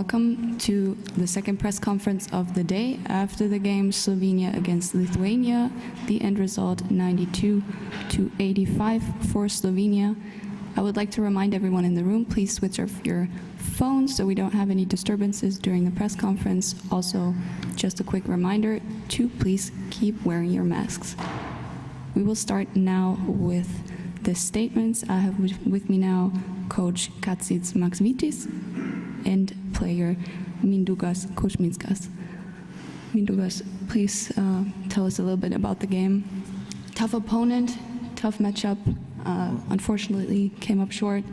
welcome to the second press conference of the day. After the game Slovenia against Lithuania, the end result 92-85 for Slovenia. I would like to remind everyone in the room, please switch off your phones so we don't have any disturbances during the press conference. Also, just a quick reminder to please keep wearing your masks. We will start now with the statements. I have with me now Coach Kacic Maksvitis and player Mindaugas Kuzminskas. Mindaugas, please tell us a little bit about the game. Tough opponent, tough matchup, unfortunately came up short.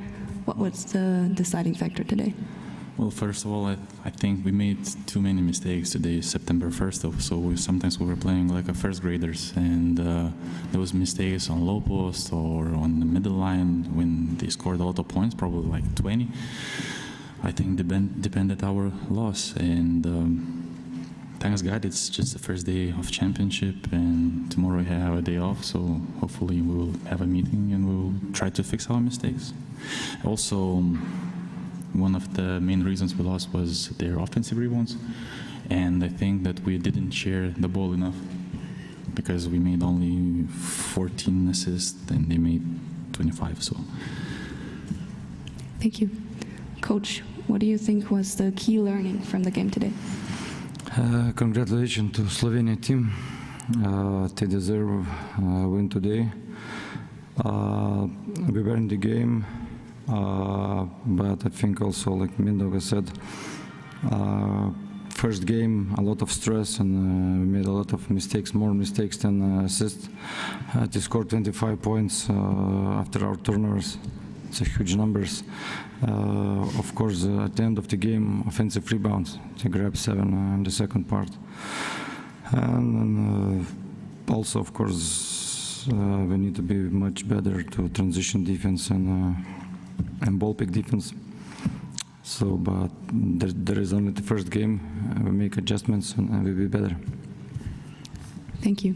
What was the deciding factor today? Well, first of all, I think we made too many mistakes today, September 1st, so sometimes we were playing like a first graders, and those mistakes on low post or on the middle line when they scored a lot of points, probably like 20, I think depended our loss. And thanks God, it's just the first day of championship, and tomorrow we have a day off, so hopefully we will have a meeting and we will try to fix our mistakes. Also, one of the main reasons we lost was their offensive rebounds, and I think that we didn't share the ball enough because we made only 14 assists and they made 25. So, thank you, Coach. What do you think was the key learning from the game today? Congratulations to Slovenia team. They deserve a win today. We were in the game. But I think also, like Mindaugas said, first game, a lot of stress, and we made a lot of mistakes, more mistakes than assists. They scored 25 points after our turnovers. It's a huge numbers. Of course, at the end of the game, offensive rebounds. They grabbed 7 in the second part. And also, of course, we need to be much better to transition defense and ball pick defense. So, but there is only the first game. We make adjustments and we'll be better. Thank you.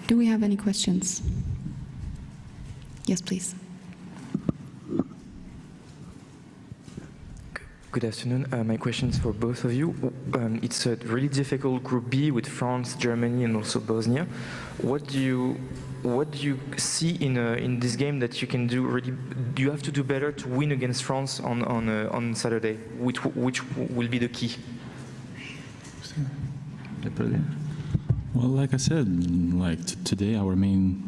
Do we have any questions? Yes, please. Good afternoon. My question is for both of you. It's a really difficult Group B with France, Germany, and also Bosnia. What do you see in this game that you can do? Really, do you have to do better to win against France on Saturday? Which will be the key? Well, like I said, today our main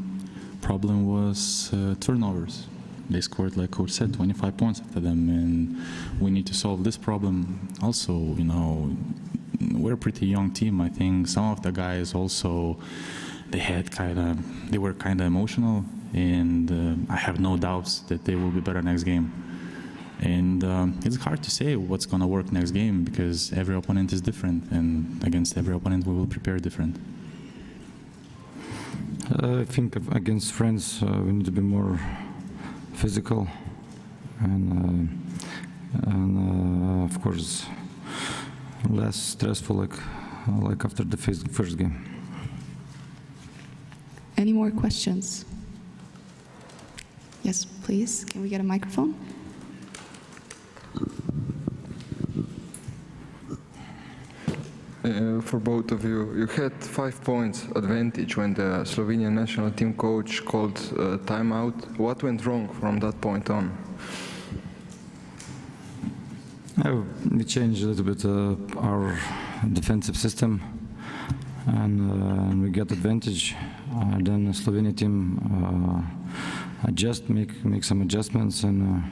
problem was turnovers. They scored, like Coach said, 25 points after them, and we need to solve this problem. Also, you know, we're a pretty young team. I think some of the guys also, they were kind of emotional, and I have no doubts that they will be better next game. And it's hard to say what's going to work next game because every opponent is different, and against every opponent we will prepare different. I think against France we need to be more physical and of course less stressful like after the first game. Any more questions? Yes, please. Can we get a microphone? For both of you, you had 5 points advantage when the Slovenian national team coach called timeout. What went wrong from that point on? We changed a little bit our defensive system, and we got advantage. Then the Slovenia team make some adjustments, and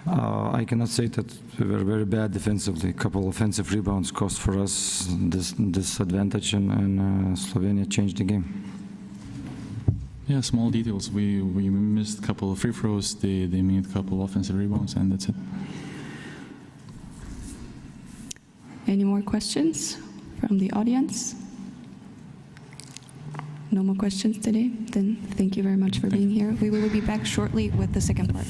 I cannot say that we were very bad defensively. A couple offensive rebounds cost for us this advantage, and Slovenia changed the game. Yeah, small details. We missed a couple of free throws. They made a couple offensive rebounds, and that's it. Any more questions from the audience? No more questions today? Then thank you very much for being here. We will be back shortly with the second part.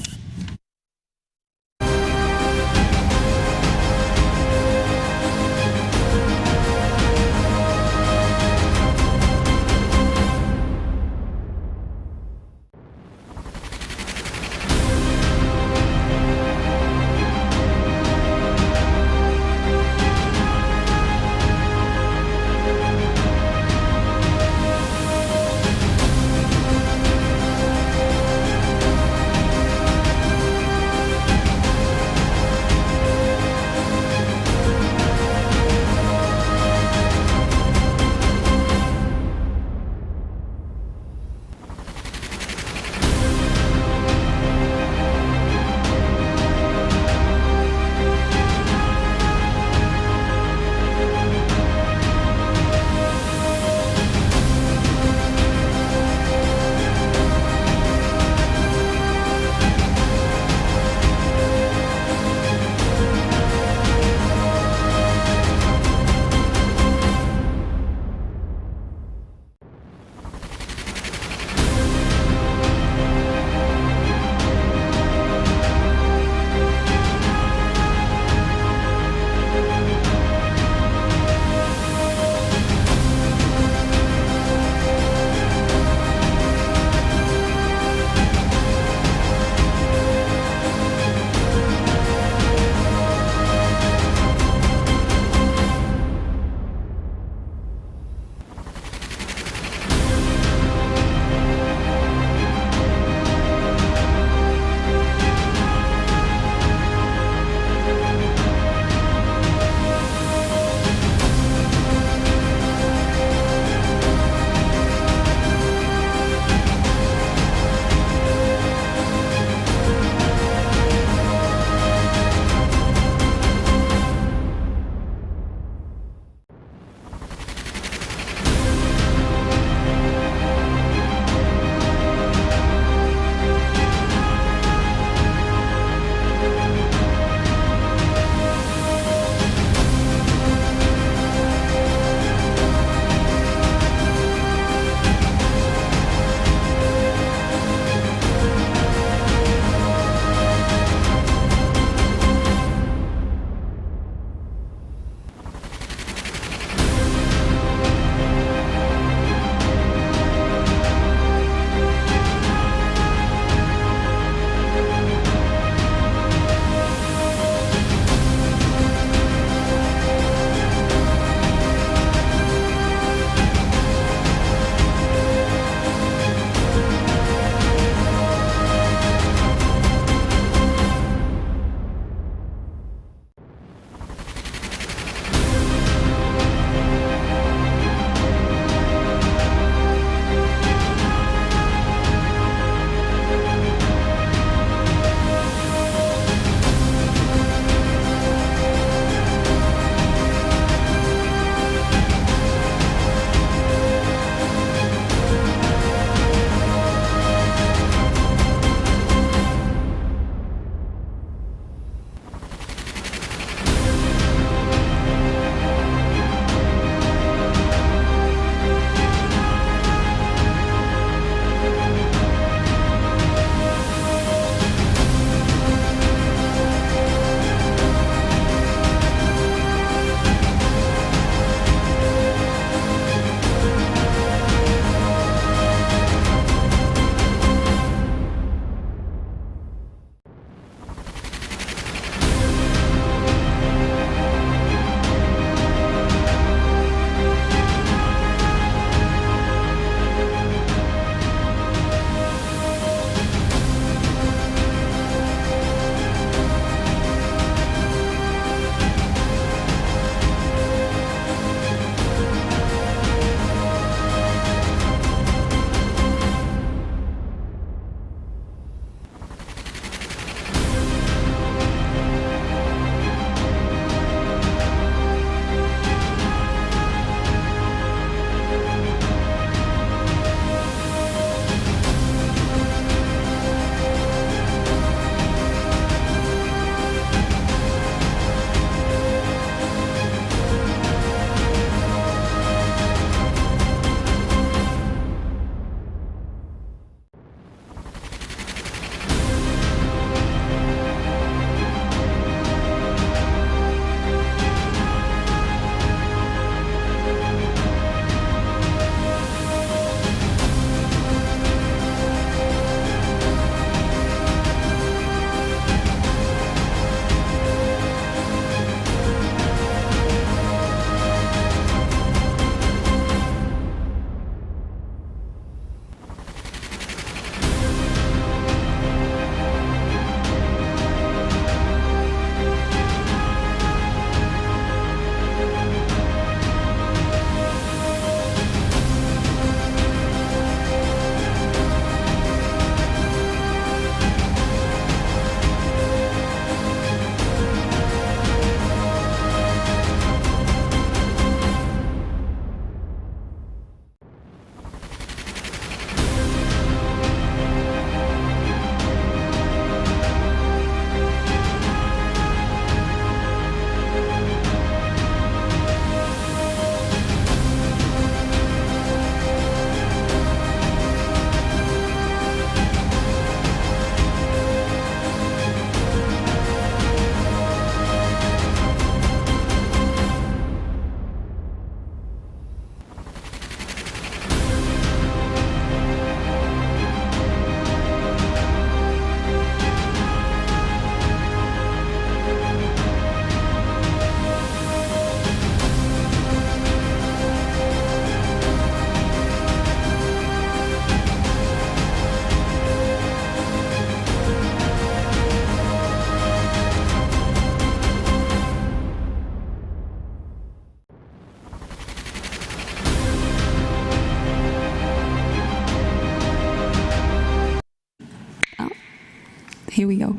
Here we go.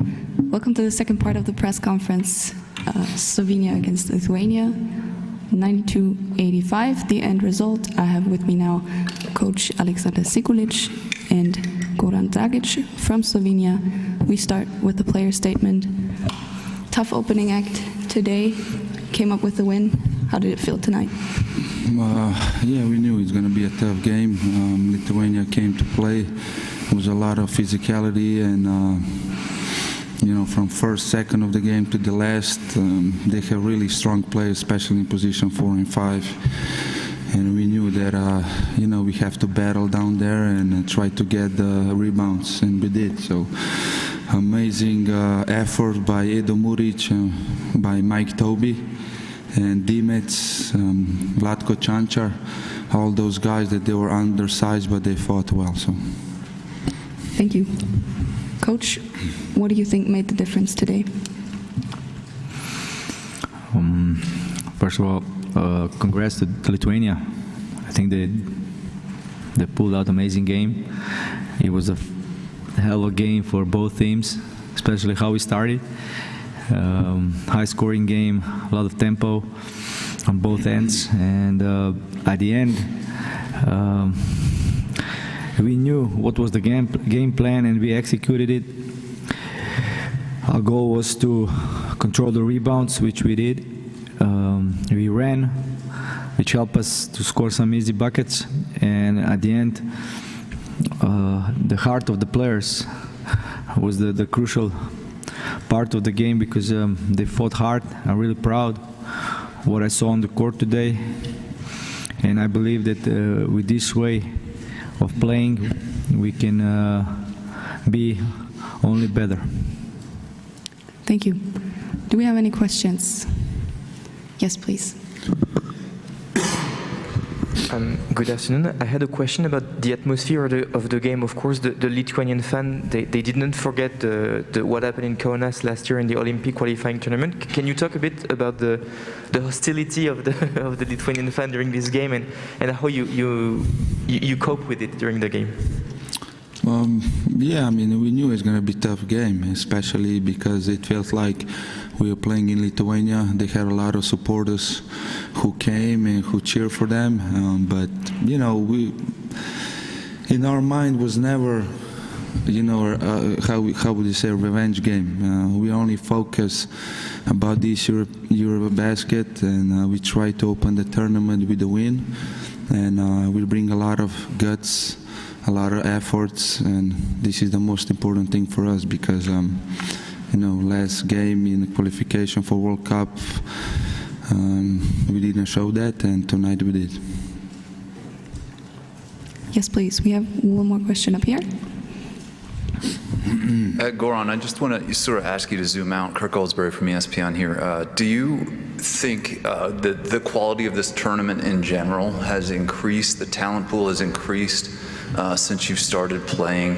Welcome to the second part of the press conference. Slovenia against Lithuania, 92-85, the end result. I have with me now Coach Aleksandar Sikulic and Goran Dragic from Slovenia. We start with the player statement. Tough opening act today, came up with the win. How did it feel tonight? Yeah, we knew it was going to be a tough game. Lithuania came to play. There was a lot of physicality and from first second of the game to the last, they have really strong players, especially in position 4 and 5. And we knew that, we have to battle down there and try to get the rebounds, and we did. So, amazing effort by Edo Muric, by Mike Toby, and Dimec, Vlatko Čančar, all those guys that they were undersized, but they fought well. So, thank you. Coach, what do you think made the difference today? First of all, congrats to Lithuania. I think they pulled out an amazing game. It was a hell of a game for both teams, especially how we started. High-scoring game, a lot of tempo on both ends, and at the end, we knew what was the game plan, and we executed it. Our goal was to control the rebounds, which we did. We ran, which helped us to score some easy buckets, and at the end, the heart of the players was the crucial part of the game, because they fought hard. I'm really proud of what I saw on the court today, and I believe that with this way of playing, we can be only better. Thank you. Do we have any questions? Yes, please. Good afternoon. I had a question about the atmosphere of the game. Of course, the Lithuanian fan, they didn't forget what happened in Kaunas last year in the Olympic qualifying tournament. Can you talk a bit about the hostility of the Lithuanian fan during this game, and how you cope with it during the game? Yeah, we knew it was going to be a tough game, especially because it felt like we were playing in Lithuania. They had a lot of supporters who came and who cheered for them. But, in our mind was never, how would you say, a revenge game. We only focus about this EuroBasket, and we try to open the tournament with a win. And we bring a lot of guts, a lot of efforts, and this is the most important thing for us, because last game in the qualification for World Cup, we didn't show that, and tonight we did. Yes, please. We have one more question up here. Goran, I just want to sort of ask you to zoom out. Kirk Goldsberry from ESPN here. Do you think that the quality of this tournament in general has increased, the talent pool has increased since you've started playing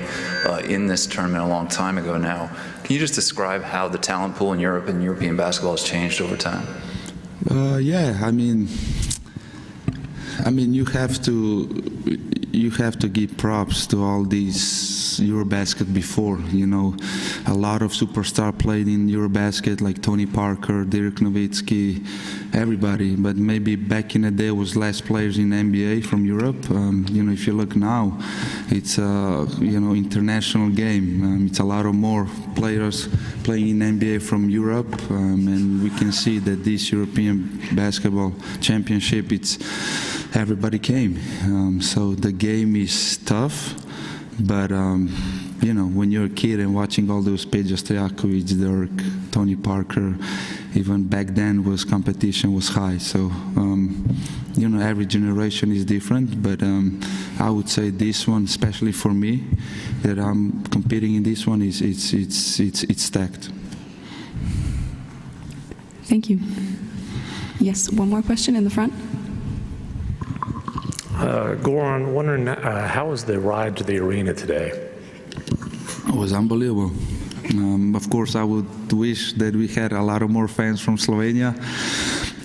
in this tournament a long time ago now? Can you just describe how the talent pool in Europe and European basketball has changed over time? Yeah, you have to give props to all these EuroBasket before. A lot of superstars played in EuroBasket, like Tony Parker, Dirk Nowitzki, everybody. But maybe back in the day was less players in NBA from Europe. If you look now, it's international game. It's a lot of more players playing in NBA from Europe, and we can see that this European basketball championship, everybody came. So the game is tough, but when you're a kid and watching all those Peja Stojakovic, Dirk, Tony Parker, even back then competition was high. So every generation is different, but I would say this one, especially for me, that I'm competing in this one, it's stacked. Thank you. Yes, one more question in the front. Goran, wondering how was the ride to the arena today? It was unbelievable. Of course, I would wish that we had a lot of more fans from Slovenia.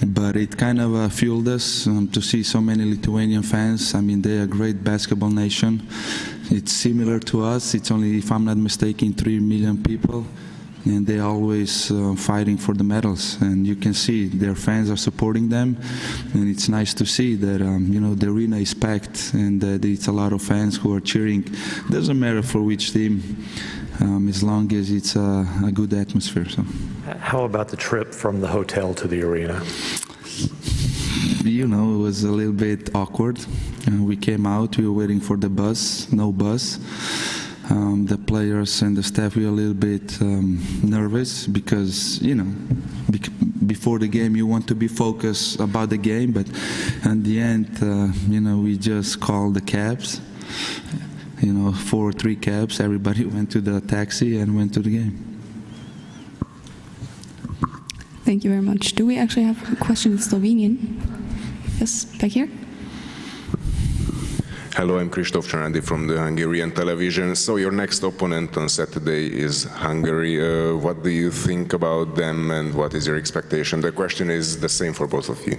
but it kind of fueled us to see so many Lithuanian fans. I mean, they're a great basketball nation. It's similar to us. It's only, if I'm not mistaken, 3 million people, and they're always fighting for the medals. And you can see their fans are supporting them, and it's nice to see that the arena is packed and that it's a lot of fans who are cheering. Doesn't matter for which team, as long as it's a good atmosphere. So. How about the trip from the hotel to the arena? It was a little bit awkward. We came out, we were waiting for the bus, no bus. The players and the staff were a little bit nervous because, before the game you want to be focused about the game, but in the end, we just called the cabs, 4 or 3 cabs, everybody went to the taxi and went to the game. Thank you very much. Do we actually have a question in Slovenian? Yes, back here. Hello, I'm Krzysztof Csanádi from the Hungarian television. So your next opponent on Saturday is Hungary. What do you think about them and what is your expectation? The question is the same for both of you.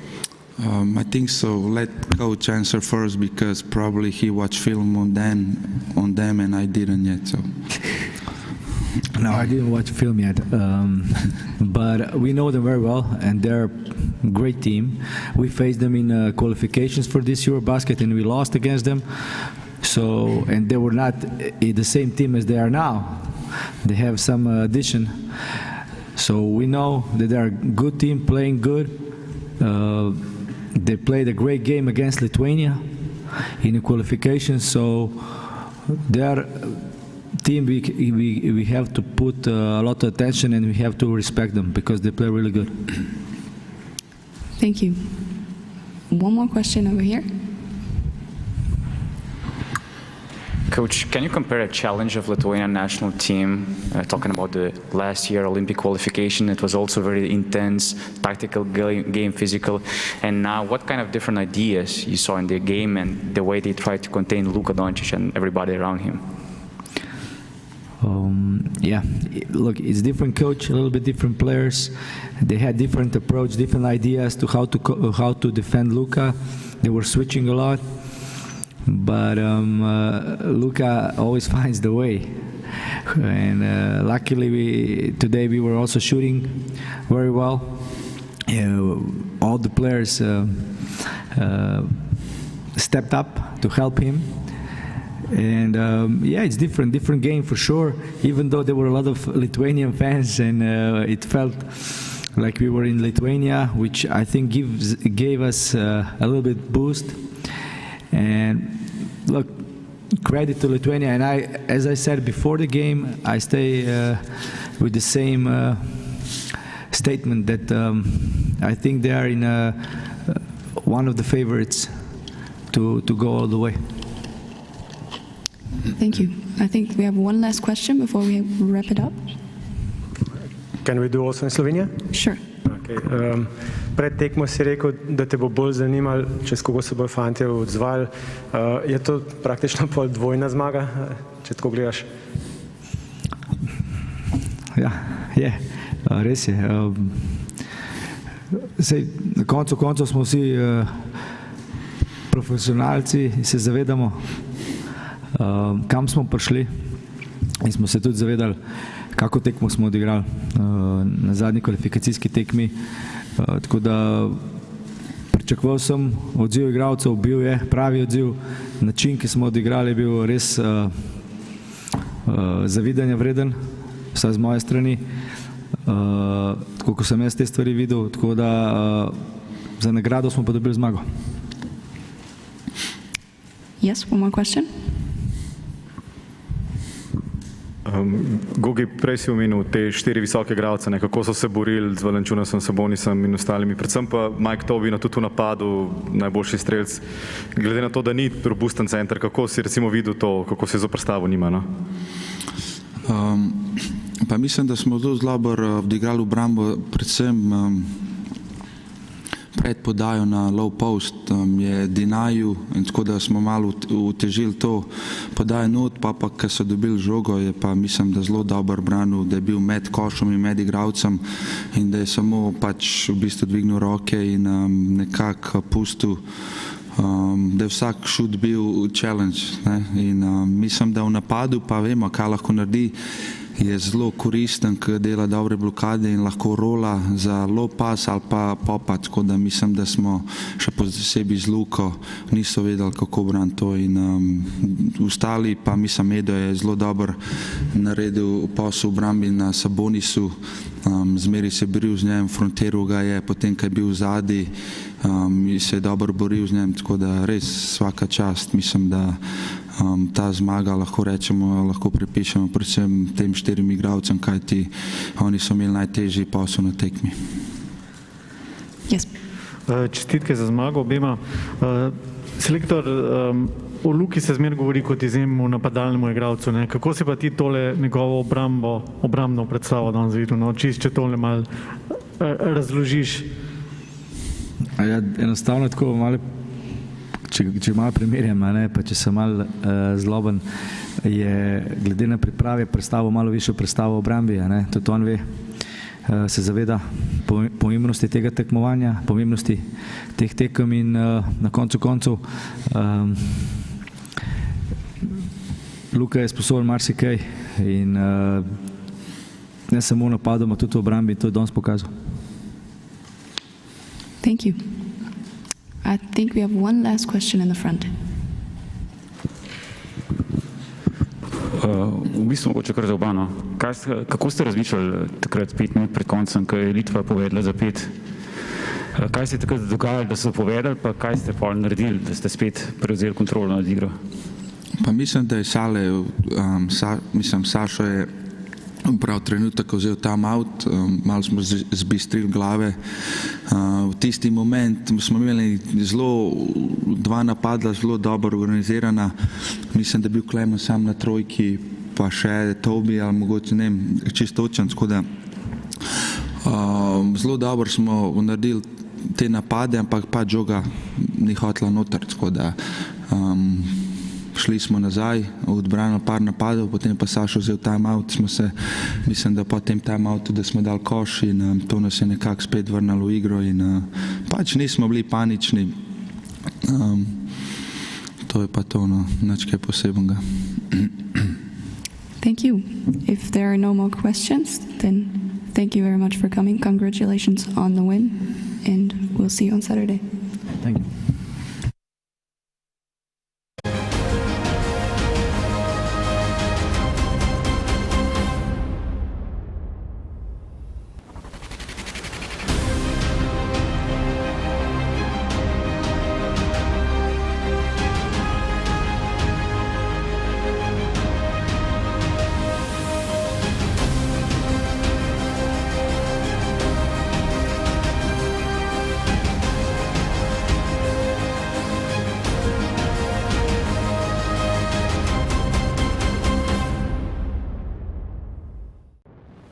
I think so. Let coach answer first because probably he watched film on them and I didn't yet. So. No, I didn't watch film yet, but we know them very well, and they're a great team. We faced them in qualifications for this EuroBasket, and we lost against them. So, and they were not the same team as they are now. They have some addition. So we know that they're a good team, playing good. They played a great game against Lithuania in the qualifications. So they are team we have to put a lot of attention and we have to respect them because they play really good. Thank you. One more question over here. Coach, can you compare a challenge of Lithuanian national team, talking about the last year Olympic qualification? It was also very intense, tactical game, physical. And now, what kind of different ideas you saw in their game and the way they tried to contain Luka Doncic and everybody around him? Yeah, look, it's different coach, a little bit different players. They had different approach, different ideas to how to defend Luka. They were switching a lot, but Luka always finds the way. And luckily, today we were also shooting very well. All the players stepped up to help him. And yeah, it's different game for sure, even though there were a lot of Lithuanian fans and it felt like we were in Lithuania, which I think gave us a little bit boost. And look, credit to Lithuania, and as I said before the game, I stay with the same statement that I think they are in one of the favorites to go all the way. Thank you. I think we have one last question before we wrap it up. Can we do also in Slovenia? Sure. Okay. Pred tekmo si rekel, da te bo bolj zanimalo, čez koga se bojo fantje odzvali. Je to praktično pol dvojna zmaga, če tako gledaš? Ja, je. Res je. Sej, na koncu smo vsi profesionalci, se zavedamo, kam smo prišli in smo se tudi zavedali, kako tekmo smo odigrali na zadnji kvalifikacijski tekmi. Tako da pričakoval sem odziv igralcev, bil je pravi odziv. Način, ki smo odigrali, je bil res zavidanja vreden, vsaj z moje strani, tako ko sem jaz te stvari videl. Tako da za nagrado smo pa dobili zmago. Yes, one more question. Gogi, prej si omenil te 4 visoke igralce, kako so se borili z Valančunasom, Sabonisom in ostalimi, predvsem pa Mike Tobin tudi v napadu, najboljši strelc. Glede na to, da ni robusten center, kako si recimo videl to, kako se je zoprstavil njima? No? Pa mislim, da smo tudi zelo dobro odigrali obrambo, predvsem pred podajo na low post, je denaju in tako da smo malo utežili to podajo not, pa ko so dobili žogo, je pa mislim, da zelo dobro branil, da je bil med košom in med igravcem in da je samo pač v bistvu dvignil roke in nekako pustil, da je vsak šut bil challenge, ne? In mislim, da v napadu pa vemo, kaj lahko naredi, je zelo koristen, ker dela dobre blokade in lahko rola za low pass ali pa popa, tako da mislim, da smo še posebej z Luko niso vedeli, kako braniti to in ostali pa mislim, Edo je zelo dober naredil posel v brambi na Sabonisu, zmeri se boril z njem, frontiral ga je, potem, ko je bil zadnji, se je dobro boril z njem, tako da res svaka čast, mislim, da ta zmaga lahko rečemo, lahko prepišemo predvsem tem 4 igralcem, kajti oni so imeli najtežji posel na tekmi. Yes. Čestitke za zmago obema. Selektor, o Luki se zmeraj govori kot izjemnemu napadalnemu igralcu, ne? Kako si pa ti tole njegovo obrambno predstavo danes videl, no? Če tole malo razložiš. Ja, enostavno tako malo, če malo primerjam, ne, pa če sem malo zloben, je glede na priprave predstavo malo višjo predstavo v obrambi, ne, tudi on ve, se zaveda pomembnosti tega tekmovanja, pomembnosti teh tekem in na koncu koncev Luka je sposoben marsikaj in ne samo napadoma, tudi v obrambi, to je danes pokazal. Thank you. I think we have one last question in the front. V bistvu mogoče kar za oba, no. Kako ste razmišljali takrat 5 minut pred koncem, ko je Litva povedala za 5? Kaj se je takrat dogajalo, da so povedali, pa kaj ste pa naredili, da ste spet prevzeli kontrolo nad igro? Pa mislim, da je Sašo je prav trenutek vzel time out, malo smo zbistrili glave. V tisti moment smo imeli zelo dva napadla, zelo dobro organizirana. Mislim, da je bil Klemen sam na trojki, pa še Tobi ali mogoče ne vem, čisto točen, tako da zelo dobro smo naredili te napade, ampak pa žoga ni hotela noter, tako da šli smo nazaj, odbranili par napadov, potem pa Sašo vzel time out, smo se, mislim, da po tem time outu, da smo dali koš in to nas je nekako spet vrnalo v igro in pač nismo bili panični. To je pa to, no, nič kaj posebenega. Thank you. If there are no more questions, then thank you very much for coming. Congratulations on the win, and we'll see you on Saturday. Thank you.